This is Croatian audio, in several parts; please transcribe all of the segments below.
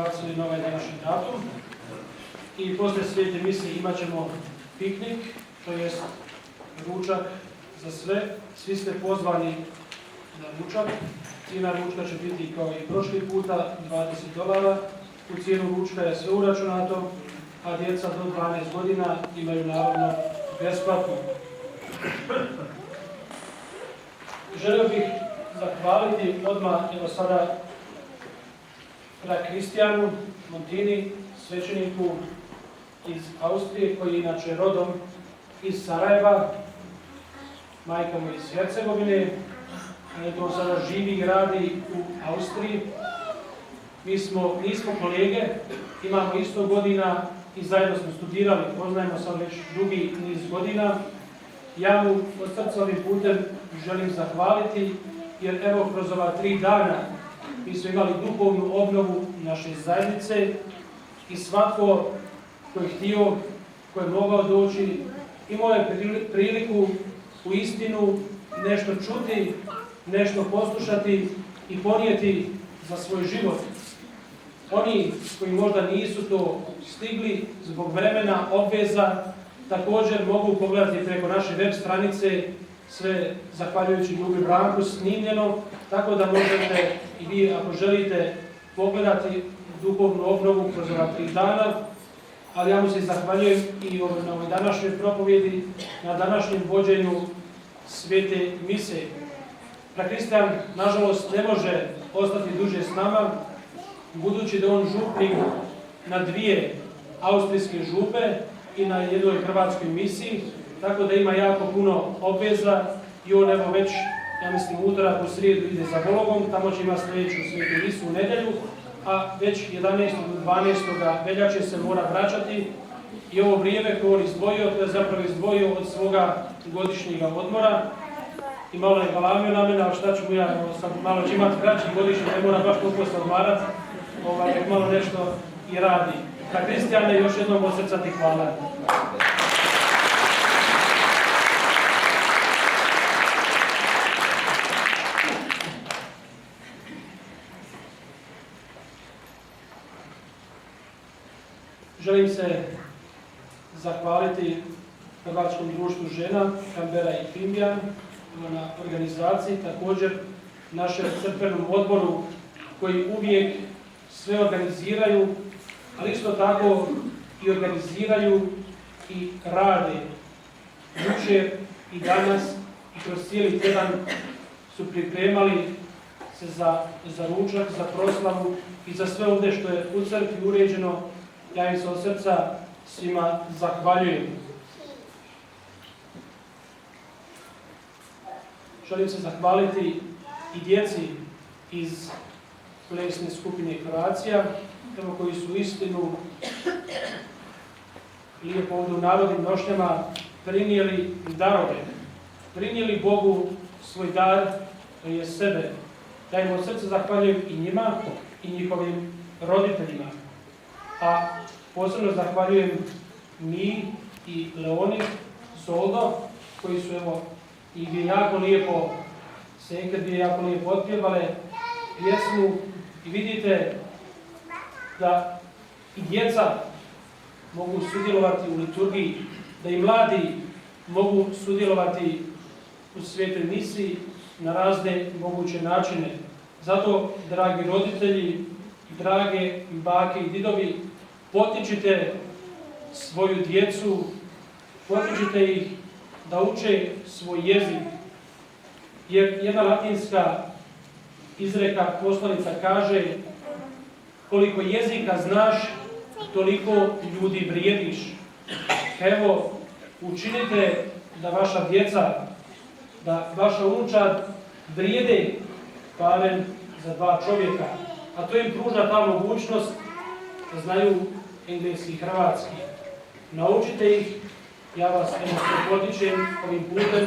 prebacili na ovaj današnji datum. I posle svete mise imat ćemo piknik, to jest ručak za sve. Svi ste pozvani na ručak. Cijena ručka će biti kao i prošli puta, $20. U cijenu ručka je sve uračunato, a djeca do 12 godina imaju naravno besplatno. Želio bih zahvaliti odmah evo sada Kristijanu Montini, svećeniku iz Austrije, koji je inače rodom iz Sarajeva, majka mu iz Hercegovine, a on sada živi i radi u Austriji. Mi nismo kolege, imamo isto godina i zajedno smo studirali, poznajemo sad već dugi niz godina. Ja mu od srca ovim putem želim zahvaliti, jer evo kroz ova 3 dana mi smo imali duhovnu obnovu naše zajednice i svatko ko je htio, ko je mogao doći, imao je priliku u istinu nešto čuti, nešto poslušati i ponijeti za svoj život. Oni koji možda nisu to stigli zbog vremena, obveza, također mogu pogledati preko naše web stranice, sve zahvaljujući Ljubi Branku snimljeno, tako da možete i vi ako želite pogledati duhovnu obnovu kroz ova 3 dana. Ali ja mu se zahvaljujem i na ovoj današnjoj propovjedi, na današnjem vođenju svete mise. Kristijan, nažalost, ne može ostati duže s nama, budući da on župnik na 2 austrijske župe i na jednoj hrvatskoj misiji, tako da ima jako puno obveza i on evo već, ja mislim, utorak u srijedu ide za Vologom, tamo će imati sljedeću svetu misu u nedjelju, a već 11. do 12. veljače se mora vraćati i ovo vrijeme koje on izdvojio, to je zapravo izdvojio od svoga godišnjega odmora i malo je galamio na mene, ali šta ću mu ja, sad malo će imati kraći godišnji, ne mora baš toliko se odmarati, nek malo nešto i radi. Kristijane, još jednom od srca ti hvala. Želim se zahvaliti Hrvatskom društvu žena, Kambera i Fimbijan na organizaciji, također našem crkvenom odboru koji uvijek sve organiziraju, ali isto tako i organiziraju i rade. Jučer i danas i kroz cijeli tjedan su pripremali se za ručak, za proslavu i za sve ovdje što je u crkvi uređeno. Ja im se od srca svima zahvaljujem. Želim se zahvaliti i djeci iz plesne skupine Kroacija, koji su istinu lijepo ovdje u narodnim nošnjama prinijeli darove, prinijeli Bogu svoj dar, to je sebe. Ja im od srca zahvaljujem i njima i njihovim roditeljima. A posebno zahvaljujem mi i Leoni, Soldo, koji su evo i gdje jako lijepo senke, gdje jako lijepo otpjevale pjesmu i vidite da i djeca mogu sudjelovati u liturgiji, da i mladi mogu sudjelovati u svetoj misiji na razne moguće načine. Zato, dragi roditelji, drage bake i didovi, potičite svoju djecu, potičite ih da uče svoj jezik. Jer jedna latinska izreka, poslovica kaže: koliko jezika znaš, toliko ljudi vrijediš. Evo, učinite da vaša djeca, da vaša unučad vrijede barem za 2 čovjeka. A to im pruža ta mogućnost da znaju engleski i hrvatski. Naučite ih, ja vas se potičem ovim putem,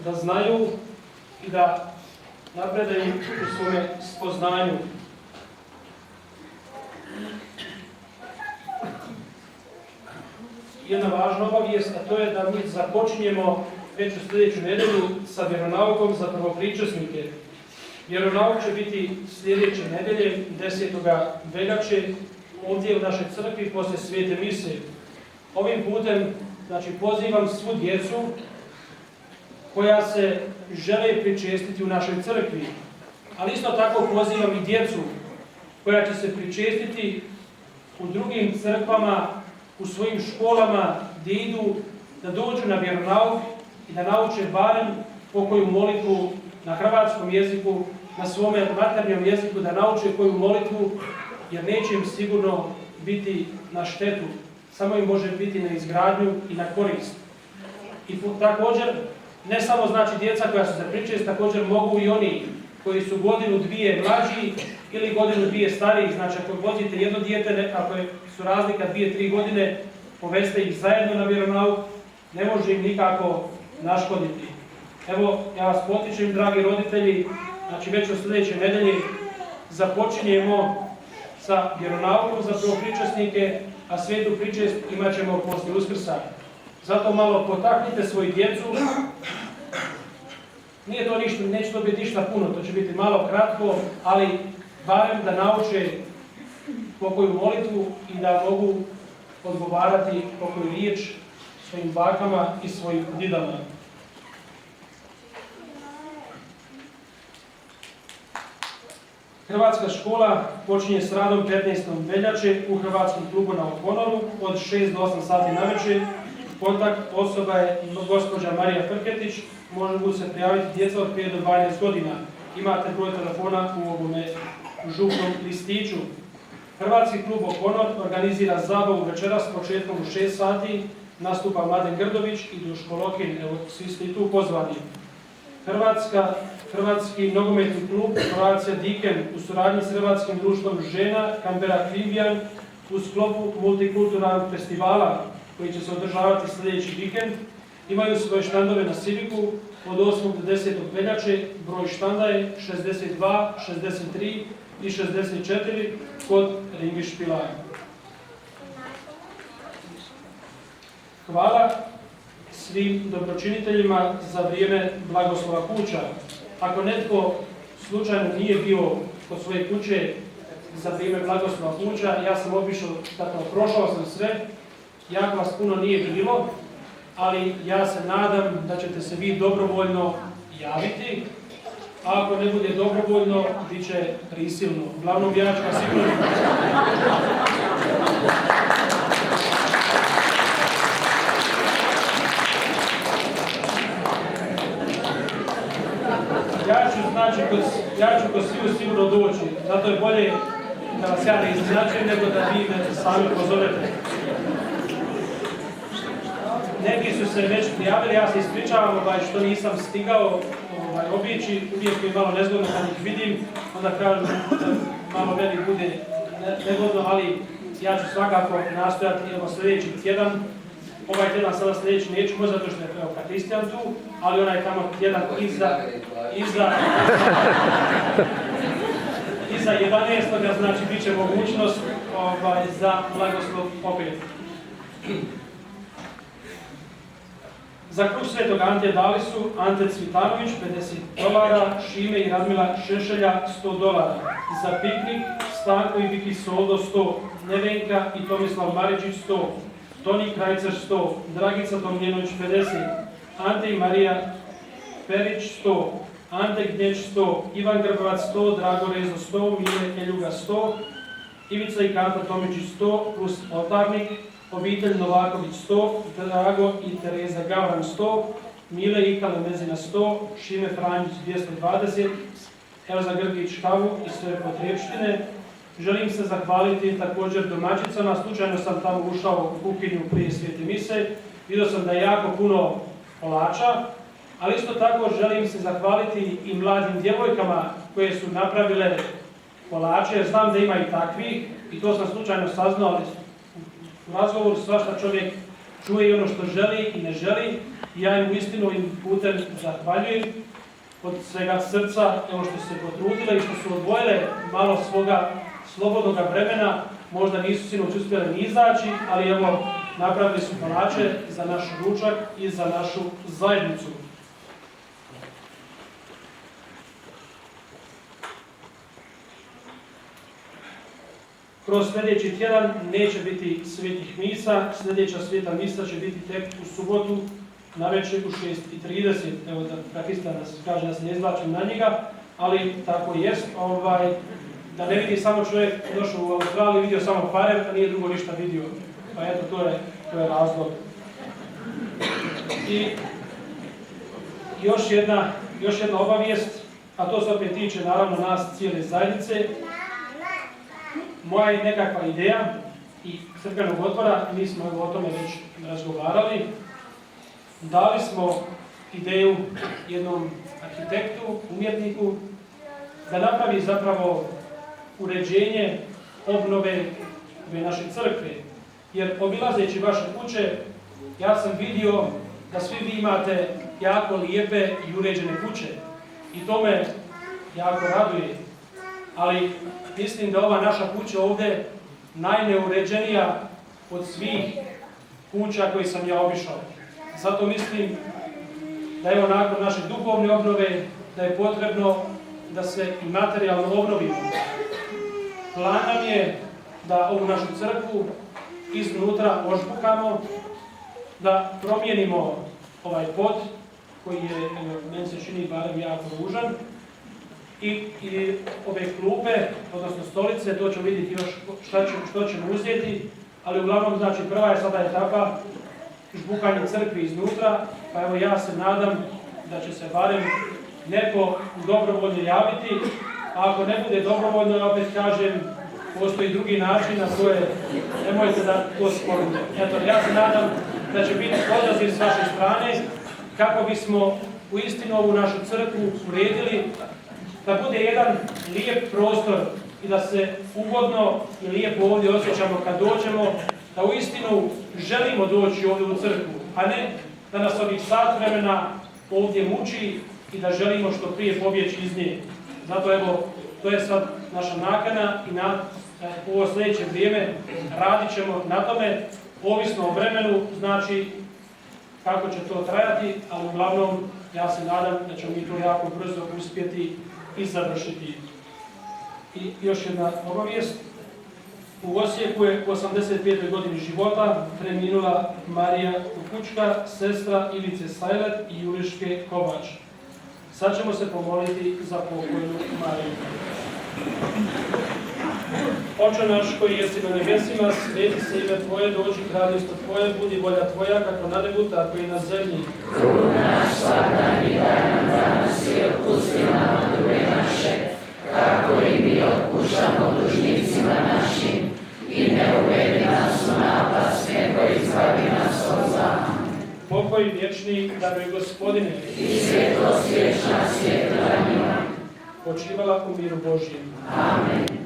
da znaju i da napredaju u svome spoznanju. Jedna važna obavijest, a to je da mi započinjemo već u sljedeću nedjelju sa vjeronaukom za prvopričasnike. Vjeronauk će biti sljedeće nedelje, 10. veljače, ovdje u našoj crkvi poslije svete mise. Ovim putem pozivam svu djecu koja se žele pričestiti u našoj crkvi, ali isto tako pozivam i djecu koja će se pričestiti u drugim crkvama, u svojim školama gdje idu, da dođu na vjeronauk i da nauče barem pokoju molitvu na hrvatskom jeziku, na svome maternjem jeziku, da nauče koju molitvu, jer neće im sigurno biti na štetu, samo im može biti na izgradnju i na korist. I također, ne samo djeca koja su se pričest, također mogu i oni koji su godinu, dvije mlađi ili godinu, dvije stariji. Ako vozite jedno dijete, ako su razlika 2-3 godine, poveste ih zajedno na vjeronauk, ne može im nikako naškoditi. Evo, ja vas potičem, dragi roditelji, već od sljedeće nedelje započinjemo sa vjeronaukom za prvopričasnike, a svetu pričest imat ćemo poslije Uskrsa. Zato malo potaknite svoju djecu. Nije to ništa, neće to biti ništa puno, to će biti malo kratko, ali barem da nauče pokoju molitvu i da mogu odgovarati pokoju riječ svojim bakama i svojim didama. Hrvatska škola počinje s radom 15. veljače u Hrvatskom klubu na Oponoru od 6 do 8 sati navečer. Kontakt osoba je gospođa Marija Frketić, mogu se prijaviti djeca od 5 do 12 godina. Imate broj telefona u ovome župnom listiću. Hrvatski klub Oponor organizira zabavu večeras s početkom u 6 sati, nastupa Mladen Grdović i Duško Lokin, evo svi ste tu pozvani. Hrvatski nogometni klub Croatia Diken u suradnji s Hrvatskim društvom žena Canberra Krimbijan u sklopu multikulturalnog festivala koji će se održavati sljedeći vikend, imaju svoje štandove na Civiku od 8. do 10. veljače, broj štanda je 62, 63 i 64 kod Ringišpila. Hvala svim dobročiniteljima za vrijeme blagoslova kuća. Ako netko slučajno nije bio kod svoje kuće za vrijeme blagoslova kuća, ja sam obišao, prošao sam sve, jako vas puno nije bilo, ali ja se nadam da ćete se vi dobrovoljno javiti, a ako ne bude dobrovoljno, bit će prisilno. Uglavnom, ja ću vas sigurno... Ja ću kod sviju sigurno doći, zato je bolje da vas ja ne iznenačujem nego da vi me sami pozovete. Neki su se već prijavili, ja se ispričavam što nisam stigao obići, uvijek mi je malo nezgodno kad ih vidim, onda kažu malo meni bude negodno, ali ja ću svakako nastojati sljedeći tjedan. Ovaj tjedan sada sljedeći neću, možda zato što je Kristijan tu, ali onaj tamo tjedan iza 11. znači bit će mogućnost za blagoslov opet. Za kruh Svetog Ante dali su Ante Cvitanović $50, Šime i Radmila Šešelja $100. Za piknik Stanko i Viki Soldo 100, Nevenka i Tomislav Maričić 100, Toni Krajcer 100, Dragica Tomljenović 50, Ante i Marija Perić 100, Ante Gnjeć 100, Ivan Grbovac 100, Drago Rezo 100, Mile Eljuga 100, Ivica i Kanta Tomičić 100, plus oltarnik, obitelj Novaković 100, Drago i Tereza Gavran 100, Mile i Kalemezina 100, Šime Franjić 220, Elza Grgić kavu i sve potrebštine. Želim se zahvaliti također domaćicama, slučajno sam tamo ušao u kuhinju prije svete mise, vidio sam da je jako puno kolača, ali isto tako želim se zahvaliti i mladim djevojkama koje su napravile kolače, jer znam da ima i takvih i to sam slučajno saznao, ali u razgovoru svašta čovjek čuje i ono što želi i ne želi i ja im uistinu im putem zahvaljujem od svega srca, evo što su se potrudile i što su odvojile malo svoga slobodnog vremena, možda nisu sinoć uspjeli ni izaći, ali evo napravili su kolače za naš ručak i za našu zajednicu. kroz sljedeći tjedan neće biti svetih misa, sljedeća sveta misa će biti tek u subotu navečer u 6:30. Evo da Krista nas kaže da se ne izvlačim na njega, ali tako jest. Da ne vidi samo čovjek došao u Australiju, vidio samo Farer, a nije drugo ništa vidio. Pa eto, to je razlog. I još jedna obavijest, a to se opet tiče naravno nas cijele zajednice. Moja je nekakva ideja i crkvenog odbora, mi smo o tome već razgovarali. Dali smo ideju jednom arhitektu, umjetniku, da napravi zapravo uređenje obnove naše crkve. Jer obilazeći vaše kuće, ja sam vidio da svi vi imate jako lijepe i uređene kuće. I to me jako raduje. Ali mislim da ova naša kuća ovdje najneuređenija od svih kuća koji sam ja obišao. Zato mislim da evo nakon naše duhovne obnove da je potrebno da se i materijalno obnovimo. Plan nam je da ovu našu crkvu iznutra ožbukamo, da promijenimo ovaj pod koji je, meni se čini barem jako ružan, i ove klupe, odnosno stolice, to ćemo vidjeti još što ćemo uzeti, ali uglavnom, znači, prva je sada etapa žbukanje crkvi iznutra, pa evo ja se nadam da će se barem neko dobrovoljno javiti, a ako ne bude dobrovoljno, opet kažem, postoji drugi način na koje nemojte da to spominjete. Eto, ja se nadam da će biti odaziv s vaše strane kako bismo uistinu ovu našu crkvu uredili, da bude jedan lijep prostor i da se ugodno i lijepo ovdje osjećamo kad dođemo, da uistinu želimo doći ovdje u crkvu, a ne da nas ovih sat vremena ovdje muči i da želimo što prije pobjeći iz nje. Zato evo, to je sad naša nakana i na ovo sljedeće vrijeme radit ćemo na tome, ovisno o vremenu, znači kako će to trajati, ali uglavnom ja se nadam da ćemo mi to jako brzo uspjeti i završiti. I još jedna obavijest. U Osijeku je u 85. godini života preminula Marija Kukučka, sestra Ivice Sajlet i Juriške Kovač. Sad ćemo se pomoliti za pokojnu Mariju. Oče naš koji jesi na nebesima, sveti se ime Tvoje, dođi kraljevstvo Tvoje, budi volja Tvoja, kako na nebu, tako i na zemlji. Kruh naš svakdanji daj nam danas i otpusti nam dugove naše, kako i mi otpuštamo dužnicima našim, i ne uvedi nas u napast, nego izbavi nas od zla. Pokoj vječni, daruj Gospodine, i svjetlost vječna svjetla njima. počivala u miru Božjem. Amen.